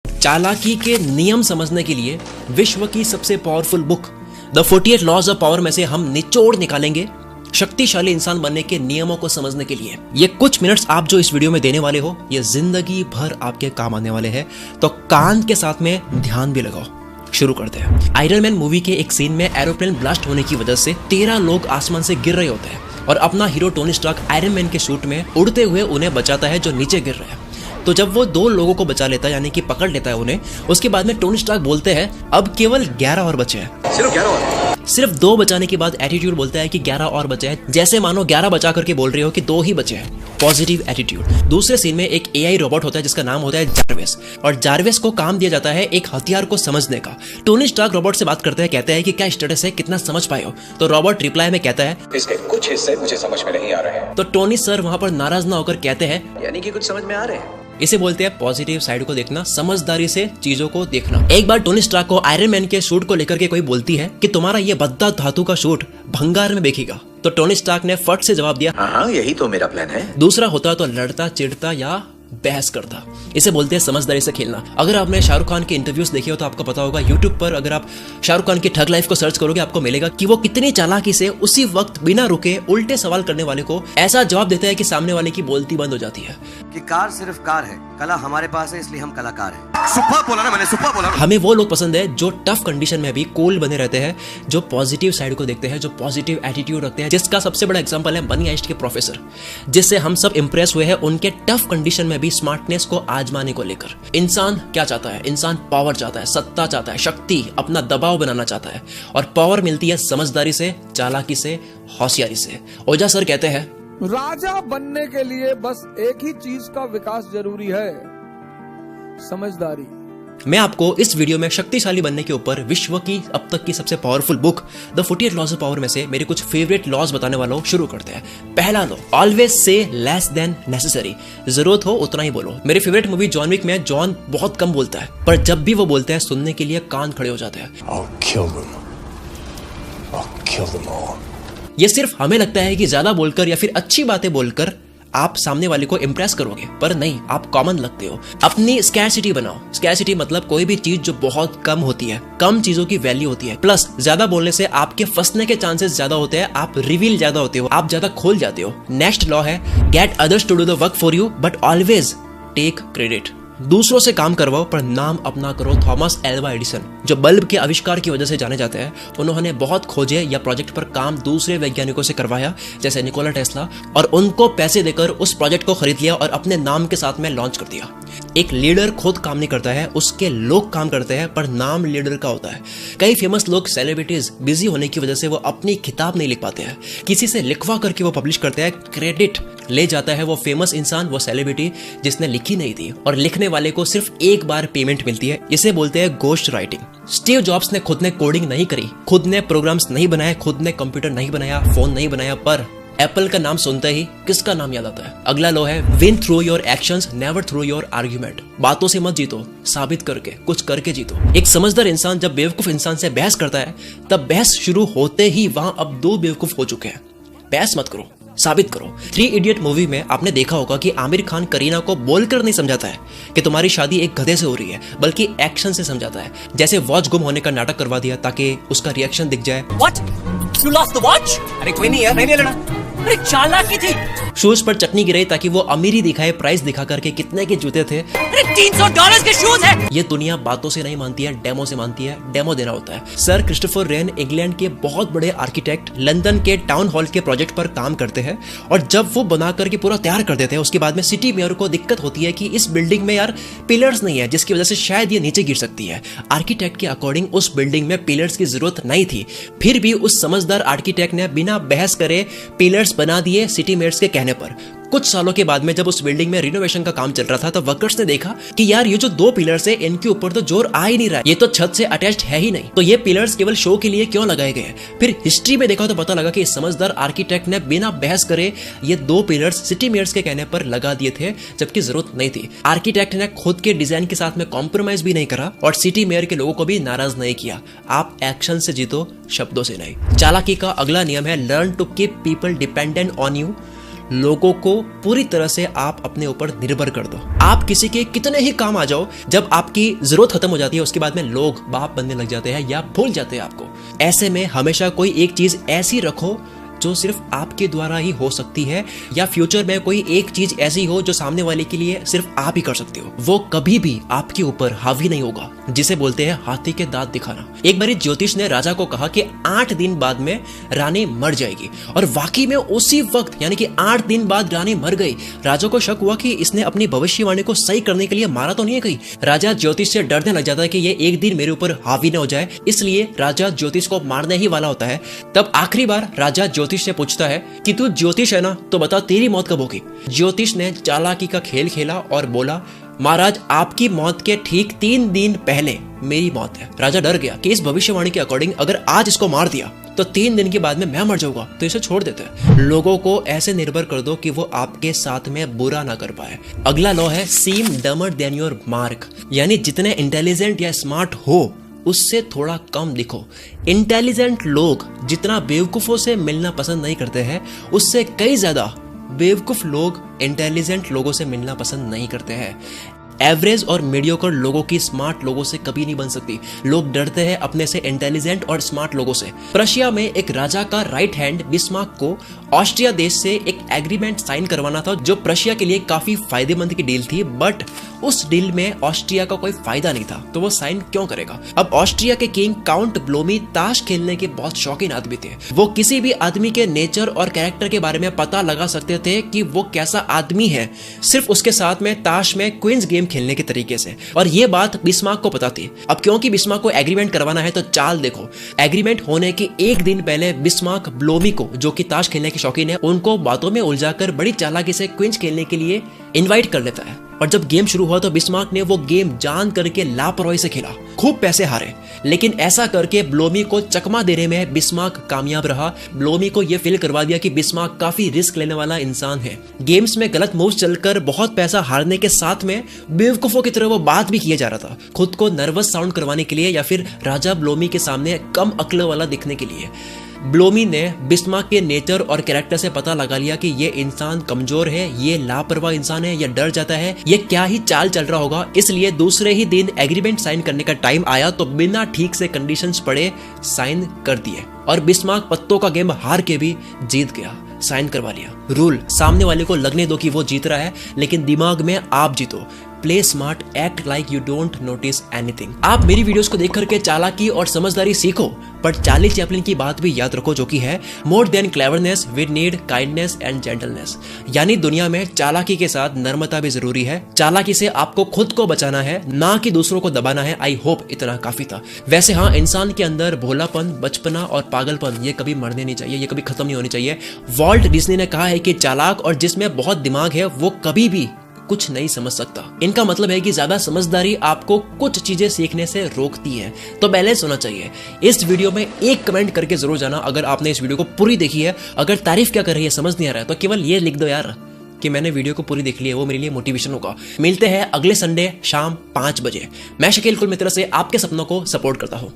चालाकी के नियम समझने के लिए विश्व की सबसे powerful book the 48 laws of power में से हम निचोड़ निकालेंगे शक्तिशाली इंसान बनने के नियमों को समझने के लिए। ये कुछ मिनट्स आप जो इस वीडियो में देने वाले हो ये जिंदगी भर आपके काम आने वाले हैं, तो कान के साथ में ध्यान भी लगाओ। शुरू करते हैं। आयरन मैन मूवी के एक सीन में एरोप्लेन ब्लास्ट होने की वजह से 13 लोग आसमान से गिर रहे होते हैं और अपना hero Tony Stark Iron Man के सूट में उड़ते हुए उन्हें बचाता है जो नीचे गिर रहे हैं। तो जब वो 2 लोगों को बचा लेता है यानी कि पकड़ लेता है उन्हें, उसके बाद में टोनी स्टार्क बोलते हैं अब केवल 11 और बचे हैं। सिर्फ 2 बचाने के बाद एटीट्यूड बोलता है कि 11 और बचे हैं, जैसे मानो 11 बचा करके बोल रहे हो कि 2 ही बचे हैं। Positive attitude. दूसरे सीन में एक एआई रोबोट होता है जिसका नाम होता है जार्विस, और जार्विस को काम दिया जाता है एक हथियार को समझने का। टोनी स्टार्क रोबोट से बात करते हैं, कहते हैं कि क्या स्टेटस है, कितना समझ पाए हो। तो रोबोट रिप्लाई में कहता है इसके कुछ हिस्से मुझे समझ में नहीं आ रहे हैं। तो टोनी सर वहां पर नाराज ना होकर कहते हैं यानी कि कुछ समझ में आ रहे हैं। इसे बोलते हैं पॉजिटिव साइड को देखना, समझदारी से चीजों को देखना। एक बार टोनी स्टार्क को आयरन मैन के सूट को लेकर के कोई बोलती है कि तुम्हारा ये भद्दा धातु का सूट भंगार में बिकेगा, तो टोनी स्टार्क ने फट से जवाब दिया हाँ यही तो मेरा प्लान है। दूसरा होता तो लड़ता चिढ़ता या बहस करता। इसे बोलते हैं समझदारी से खेलना। अगर आपने शाहरुख खान के इंटरव्यूज देखे हो तो आपको पता होगा, यूट्यूब पर अगर आप शाहरुख खान की ठग लाइफ को सर्च करोगे आपको मिलेगा कि वो कितनी चालाकी से उसी वक्त बिना रुके उल्टे सवाल करने वाले को ऐसा जवाब देता है कि सामने वाले की बोलती बंद हो जाती है। कि कार सिर्फ कार है, कला हमारे पास है इसलिए हम कलाकार हैं। सुपर बोला ना मैंने, सुपर बोला। हमें वो लोग पसंद है जो टफ कंडीशन में भी कूल बने रहते हैं, जो पॉजिटिव साइड को देखते हैं, जो पॉजिटिव एटीट्यूड रखते हैं, जिसका सबसे बड़ा एग्जांपल है मनी हाइस्ट के प्रोफेसर, जिससे हम सब इंप्रेस हुए हैं उनके टफ कंडीशन में भी स्मार्टनेस को आजमाने को लेकर। इंसान क्या चाहता है? इंसान पावर चाहता है, सत्ता चाहता है, शक्ति, अपना दबाव बनाना चाहता है, और पावर मिलती है समझदारी से, चालाकी से, होशियारी से। ओझा सर कहते हैं राजा बनने के लिए बस एक ही चीज का विकास जरूरी है, समझदारी। मैं आपको इस वीडियो में शक्तिशाली बनने के ऊपर विश्व की अब तक की सबसे powerful book the 48 laws of power में से मेरे कुछ फेवरेट लॉज बताने वाला हूं। शुरू करते हैं। पहला law, always say less than necessary. जरूरत हो उतना ही बोलो। मेरी फेवरेट मूवी जॉन विक में जॉन बहुत कम बोलता है, पर जब भी वो बोलता है सुनने के लिए कान खड़े हो जाते हैं। ये सिर्फ हमें लगता है कि ज्यादा बोलकर या फिर अच्छी बातें बोलकर आप सामने वाले को इंप्रेस करोगे, पर नहीं, आप कॉमन लगते हो। अपनी स्कैरसिटी बनाओ। स्कैरसिटी मतलब कोई भी चीज जो बहुत कम होती है, कम चीजों की वैल्यू होती है। प्लस ज्यादा बोलने से आपके फंसने के चांसेस ज्यादा होते हैं, आप रिवील ज्यादा होते हो, आप ज्यादा खोल जाते हो। नेक्स्ट लॉ है get others to do the work for you but always take credit. दूसरों से काम करवाओ पर नाम अपना करो। थॉमस एल्वा एडिसन, जो बल्ब के आविष्कार की वजह से जाने जाते हैं, उन्होंने बहुत खोजे या प्रोजेक्ट पर काम दूसरे वैज्ञानिकों से करवाया जैसे निकोला टेस्ला, और उनको पैसे देकर उस प्रोजेक्ट को खरीद लिया और अपने नाम के साथ में लॉन्च कर दिया। एक लीडर खुद काम नहीं करता है, उसके लोग काम करते हैं, पर नाम लीडर का होता है। कई फेमस लोग, सेलिब्रिटीज, बिजी होने की वजह से वो अपनी किताब नहीं लिख पाते हैं, किसी से लिखवा करके वो पब्लिश करते हैं। क्रेडिट ले जाता है वो फेमस इंसान, वो सेलिब्रिटी जिसने लिखी नहीं थी, और लिखने वाले को सिर्फ एक बार पेमेंट मिलती है। इसे बोलते हैं घोस्ट राइटिंग। स्टीव जॉब्स ने खुद ने कोडिंग नहीं करी, खुद ने प्रोग्राम्स नहीं बनाए, खुद ने कंप्यूटर नहीं बनाया, फोन नहीं बनाया, पर एप्पल का नाम सुनते ही किसका नाम याद आता है? अगला लो है win through your actions never through your argument. बातों से मत जीतो, साबित करके, कुछ करके जीतो। एक समझदार इंसान जब बेवकूफ इंसान से बहस करता है, तब बहस शुरू होते ही वहां अब 2 बेवकूफ हो चुके हैं। बहस मत करो, साबित करो। 3 इडियट मूवी में आपने देखा होगा कि आमिर खान करीना को बोलकर नहीं समझाता है कि तुम्हारी शादी एक गधे से हो रही है, बल्कि एक्शन से समझाता है। जैसे वॉच गुम होने का नाटक करवा दिया ताकि उसका रिएक्शन दिख जाए। What? You lost the watch? अरे कोई नहीं यार, नहीं लेना। अरे चालाकी थी। शूज पर चटनी गिराई ताकि वो अमीरी दिखाए, प्राइस दिखा करके कितने के जूते थे। अरे $300 के शूज है। ये दुनिया बातों से नहीं मानती है, डेमो से मानती है। डेमो देना होता है। सर क्रिस्टोफर रेन इंग्लैंड के बहुत बड़े आर्किटेक्ट लंदन के टाउन हॉल के प्रोजेक्ट पर काम करते हैं, और जब वो बना करके पूरा तैयार कर देते हैं, उसके बाद में सिटी मेयर को दिक्कत होती है कि इस बिल्डिंग में यार पिलर्स नहीं है, जिसकी वजह से शायद ये नीचे गिर सकती है। आर्किटेक्ट के अकॉर्डिंग उस बिल्डिंग में पिलर्स की जरूरत नहीं थी, फिर भी उस समझदार आर्किटेक्ट ने बिना बहस करे पिलर्स बना दिए सिटी मेयर्स के कहने पर। कुछ सालों के बाद में जब उस बिल्डिंग में रिनोवेशन का काम चल रहा था, तब वर्कर्स ने देखा कि यार ये जो 2 पिलर्स है, इनके ऊपर तो जोर आ ही नहीं रहा है, ये तो छत से अटैच्ड है ही नहीं, तो ये पिलर्स केवल शो के लिए क्यों लगाए गए? फिर हिस्ट्री में देखा तो पता लगा कि इस समझदार आर्किटेक्ट ने बिना बहस करे ये 2 पिलर्स सिटी मेयर्स के कहने पर लगा दिए थे, जबकि जरूरत नहीं थी। आर्किटेक्ट ने खुद के डिजाइन के साथ में कॉम्प्रोमाइज भी नहीं करा और सिटी मेयर के लोगों को भी नाराज नहीं किया। आप एक्शन से जीतो, शब्दों से नहीं। चालाकी का अगला नियम है learn to keep people dependent on you लोगों को पूरी तरह से आप अपने ऊपर निर्भर कर दो। आप किसी के कितने ही काम आ जाओ, जब आपकी जरूरत खत्म हो जाती है उसके बाद में लोग बाप बनने लग जाते हैं या भूल जाते हैं आपको। ऐसे में हमेशा कोई एक चीज ऐसी रखो जो सिर्फ आपके द्वारा ही हो सकती है, या फ्यूचर में कोई एक चीज ऐसी हो जो सामने वाले के लिए सिर्फ आप ही कर सकते हो। वो कभी भी आपके ऊपर हावी नहीं होगा, जिसे बोलते हैं हाथी के दांत दिखाना। एक बारी ज्योतिष ने राजा को कहा कि 8 दिन बाद में रानी मर जाएगी, और वाकई में उसी वक्त यानी कि 8 दिन बाद रानी मर गई। राजा को शक हुआ कि इसने अपनी भविष्यवाणी को सही करने के लिए मारा तो नहीं है कहीं। राजा ज्योतिष से डरने लग जाता है कि ये एक दिन मेरे ऊपर हावी न हो जाए, इसलिए राजा ज्योतिष को मारने ही वाला होता है। तब आखिरी बार राजा ज्योतिष से पूछता है कि तू ज्योतिष है ना, तो बता तेरी मौत कब होगी। ज्योतिष ने चालाकी का खेल खेला और बोला, महाराज आपकी मौत के ठीक 3 दिन पहले मेरी मौत है। राजा डर गया कि इस भविष्यवाणी के अकॉर्डिंग अगर आज इसको मार दिया तो 3 दिन के बाद में मैं मर जाऊंगा, तो इसे छोड़ देते हैं। लोगों को ऐसे निर्भर कर दो कि वो आपके साथ में बुरा ना कर पाए। अगला लॉ है सीम डमर देन योर मार्क, यानी जितने इंटेलिजेंट या स्मार्ट हो उससे थोड़ा कम दिखो। इंटेलिजेंट लोग जितना बेवकूफों से मिलना पसंद नहीं करते हैं, उससे कई ज्यादा बेवकूफ लोग इंटेलिजेंट लोगों से मिलना पसंद नहीं करते हैं। एवरेज और मीडियोकर लोगों की स्मार्ट लोगों से कभी नहीं बन सकती। लोग डरते हैं अपने से इंटेलिजेंट और स्मार्ट लोगों से। प्रशिया में एक राजा का राइट हैंड बिस्मार्क को ऑस्ट्रिया देश से एक एग्रीमेंट साइन करवाना था, जो प्रशिया के लिए काफी फायदेमंद की डील थी, बट उस डील में ऑस्ट्रिया का कोई फायदा नहीं था, तो वो साइन क्यों करेगा। अब ऑस्ट्रिया के किंग काउंट ब्लोमी ताश खेलने के बहुत शौकीन आदमी थे। वो किसी भी आदमी के नेचर और कैरेक्टर के बारे में पता लगा सकते थे कि वो कैसा आदमी है, सिर्फ उसके साथ में ताश में क्वींस गेम खेलने के तरीके से। और ये बात बिस्मार्क को पता थी। अब क्योंकि बिस्मार्क को एग्रीमेंट करवाना है तो चाल देखो। एग्रीमेंट होने के एक दिन पहले बिस्मार्क ब्लोमी को, जो कि ताश खेलने के शौकीन है, उनको बातों में उलझाकर बड़ी चालाकी से क्वींस खेलने के लिए इनवाइट कर लेता है। और जब गेम शुरू हुआ तो बिस्मार्क ने वो गेम जान करके लापरवाही से खेला, खूब पैसे हारे, लेकिन ऐसा करके ब्लोमी को चकमा देने में बिस्मार्क कामयाब रहा। ब्लोमी को ये फील करवा दिया कि बिस्मार्क काफी रिस्क लेने वाला इंसान है। गेम्स में गलत मूव्स चलकर बहुत पैसा हारने के साथ में बेवकूफों की तरह वो बात भी किया जा रहा था, खुद को नर्वस साउंड करवाने के लिए या फिर राजा ब्लोमी के सामने कम अक्ल वाला दिखने के लिए। ब्लोमी ने बिस्मार्क के नेचर और कैरेक्टर से पता लगा लिया कि ये इंसान कमजोर है, ये लापरवाह इंसान है, ये डर जाता है, ये क्या ही चाल चल रहा होगा। इसलिए दूसरे ही दिन एग्रीमेंट साइन करने का टाइम आया तो बिना ठीक से कंडीशंस पढ़े साइन कर दिए, और बिस्मार्क पत्तों का गेम हार के भी जीत गया, साइन करवा लिया। रूल, सामने वाले को लगने दो कि वो जीत रहा है, लेकिन दिमाग में आप जीतो। Play smart, act like you don't notice anything. आप मेरी वीडियोस को देख करके चालाकी और समझदारी सीखो, पर चार्ली चैपलिन की बात भी याद रखो, जो कि है more than cleverness we need kindness and gentleness. यानी दुनिया में चालाकी के साथ नर्मता भी जरूरी है। चालाकी से आपको खुद को बचाना है, ना कि दूसरों को दबाना है। आई होप इतना काफी था। वैसे हाँ, इंसान के अंदर भोलापन, बचपना और पागलपन ये कभी मरने नहीं चाहिए, ये कभी खत्म नहीं होनी चाहिए। वॉल्ट डिज्नी ने कहा है कि चालाक और जिसमें बहुत दिमाग है वो कभी भी कुछ नहीं समझ सकता। इनका मतलब है कि ज्यादा समझदारी आपको कुछ चीजें सीखने से रोकती है, तो बैलेंस होना चाहिए। इस वीडियो में एक कमेंट करके जरूर जाना अगर आपने इस वीडियो को पूरी देखी है। अगर तारीफ क्या कर रही है समझ नहीं आ रहा है तो केवल ये लिख दो यार कि मैंने वीडियो को पूरी देख ली है, वो मेरे लिए मोटिवेशन होगा। मिलते हैं अगले संडे शाम 5 बजे। मैं शकील कुल मित्र से आपके सपनों को सपोर्ट करता हूँ।